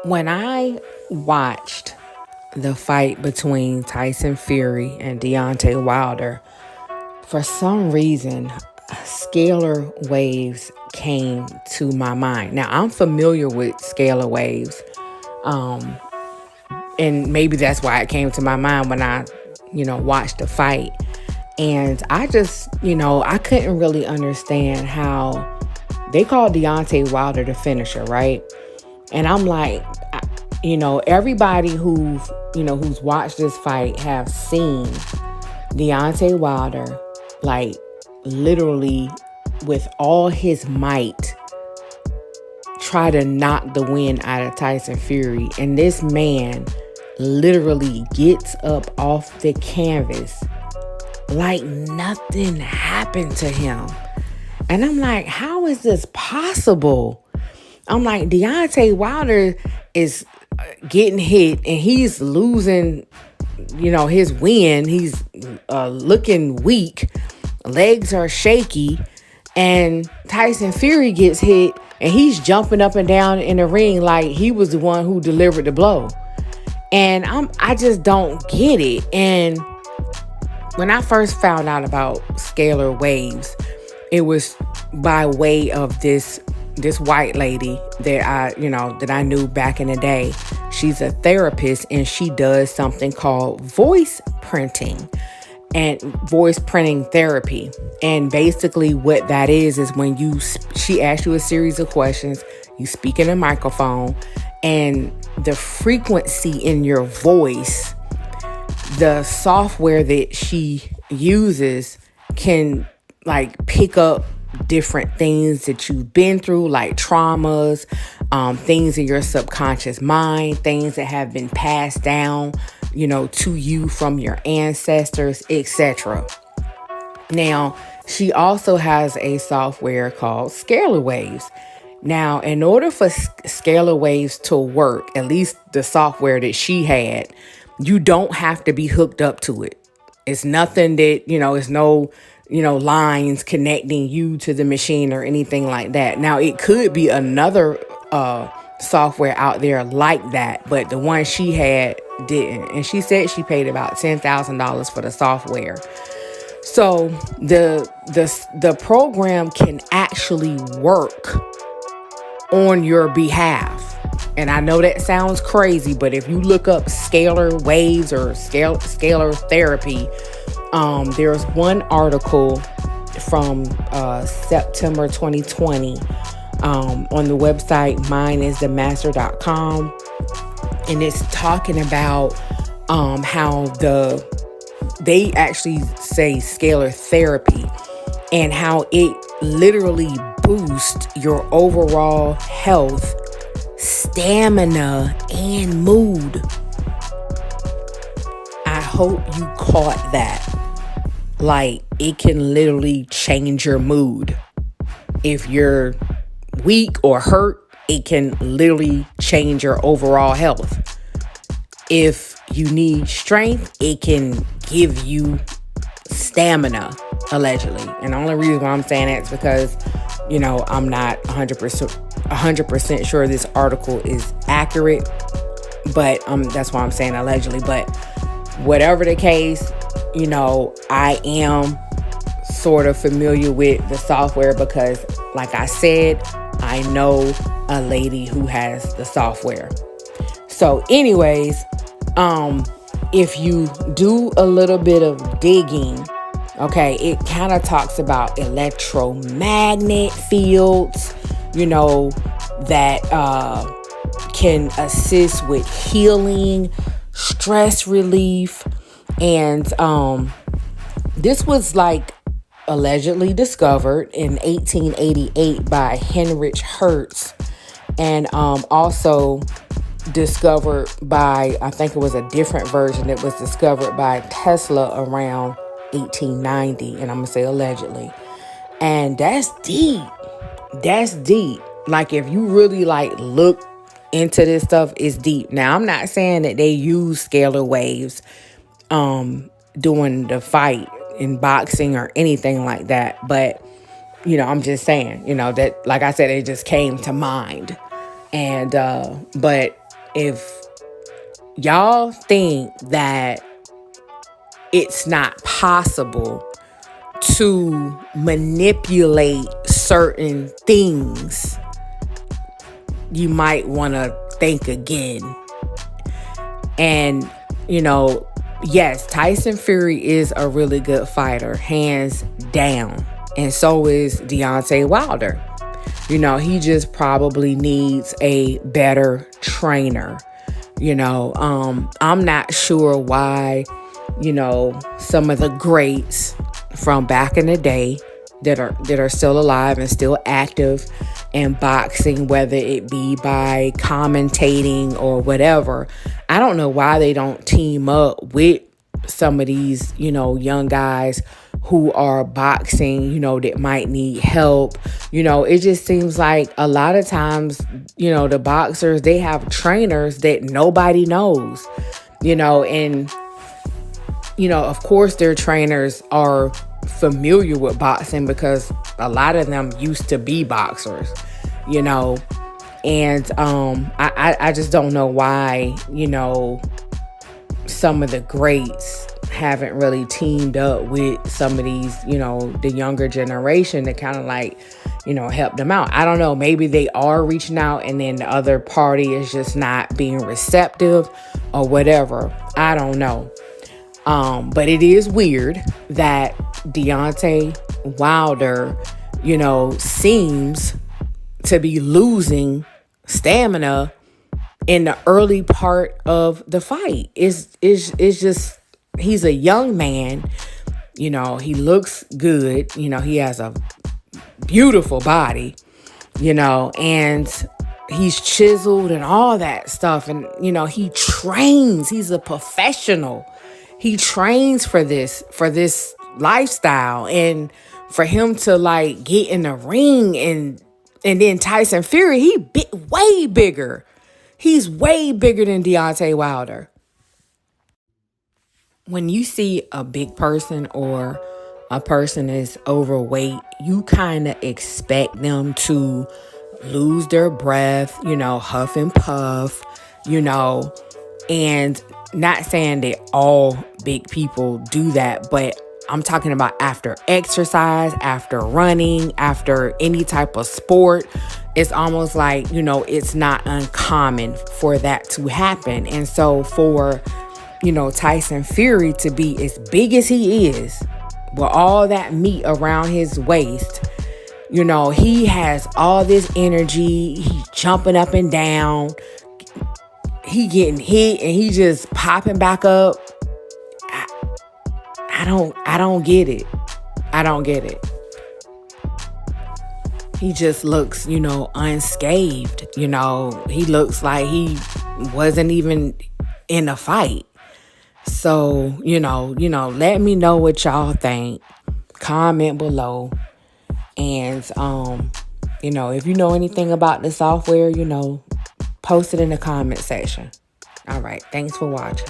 When I watched the fight between Tyson Fury and Deontay Wilder, for some reason, scalar waves came to my mind. Now, I'm familiar with scalar waves, and maybe that's why it came to my mind when I, watched the fight. And I just, I couldn't really understand how they called Deontay Wilder the finisher, right? And I'm like, everybody who's watched this fight have seen Deontay Wilder, like, literally with all his might try to knock the wind out of Tyson Fury. And this man literally gets up off the canvas like nothing happened to him. And I'm like, how is this possible? I'm like, Deontay Wilder is getting hit and he's losing, his wind. He's looking weak. Legs are shaky. And Tyson Fury gets hit and he's jumping up and down in the ring like he was the one who delivered the blow. And I just don't get it. And when I first found out about scalar waves, it was by way of this white lady that I knew back in the day. She's a therapist and she does something called voice printing and voice printing therapy. And basically what that is when she asks you a series of questions, you speak in a microphone, and the frequency in your voice, the software that she uses can like pick up different things that you've been through, like traumas, things in your subconscious mind, things that have been passed down, to you from your ancestors, etc. Now, she also has a software called Scalar Waves. Now, in order for Scalar Waves to work, at least the software that she had, you don't have to be hooked up to it. It's nothing that, it's no, lines connecting you to the machine or anything like that. Now, it could be another software out there like that, but the one she had didn't. And she said she paid about $10,000 for the software. So the program can actually work on your behalf. And I know that sounds crazy, but if you look up scalar waves or scalar therapy, there's one article from September 2020 on the website mineisthemaster.com, and it's talking about how they actually say scalar therapy and how it literally boosts your overall health, stamina, and mood. I hope you caught that. Like, it can literally change your mood. If you're weak or hurt, it can literally change your overall health. If you need strength, it can give you stamina, allegedly. And the only reason why I'm saying that is because, I'm not 100% sure this article is accurate, but that's why I'm saying allegedly. But whatever the case, I am sort of familiar with the software because, like I said, I know a lady who has the software. So anyways, if you do a little bit of digging, okay, it kind of talks about electromagnet fields, that can assist with healing, stress relief. And this was like allegedly discovered in 1888 by Heinrich Hertz, and also discovered by, I think it was a different version that was discovered by Tesla around 1890, and I'm gonna say allegedly. And that's deep. Like, if you really look into this stuff, it's deep. Now, I'm not saying that they use scalar waves doing the fight in boxing or anything like that, but I'm just saying, that, like I said, it just came to mind. And but if y'all think that it's not possible to manipulate certain things, you might want to think again. And, yes, Tyson Fury is a really good fighter, hands down. And so is Deontay Wilder. He just probably needs a better trainer. I'm not sure why, some of the greats from back in the day that are still alive and still active in boxing, whether it be by commentating or whatever, I don't know why they don't team up with some of these, young guys who are boxing, that might need help. It just seems like a lot of times, the boxers, they have trainers that nobody knows, and, of course their trainers are familiar with boxing because a lot of them used to be boxers, and I just don't know why, some of the greats haven't really teamed up with some of these, the younger generation to kind of like, help them out. I don't know. Maybe they are reaching out and then the other party is just not being receptive or whatever. I don't know. But it is weird that Deontay Wilder, seems to be losing stamina in the early part of the fight. It's just, he's a young man, he looks good, he has a beautiful body, and he's chiseled and all that stuff. And, he trains, he's a professional. He trains for this lifestyle, and for him to like get in the ring and then Tyson Fury, way bigger. He's way bigger than Deontay Wilder. When you see a big person or a person is overweight, you kind of expect them to lose their breath, huff and puff, and not saying that all big people do that, but I'm talking about after exercise, after running, after any type of sport. It's almost like, it's not uncommon for that to happen. And so for, Tyson Fury to be as big as he is, with all that meat around his waist, he has all this energy. He's jumping up and down. He getting hit and he just popping back up. I don't get it. I don't get it. He just looks, unscathed. He looks like he wasn't even in a fight. So, let me know what y'all think. Comment below. And, if you know anything about the software, post it in the comment section. All right. Thanks for watching.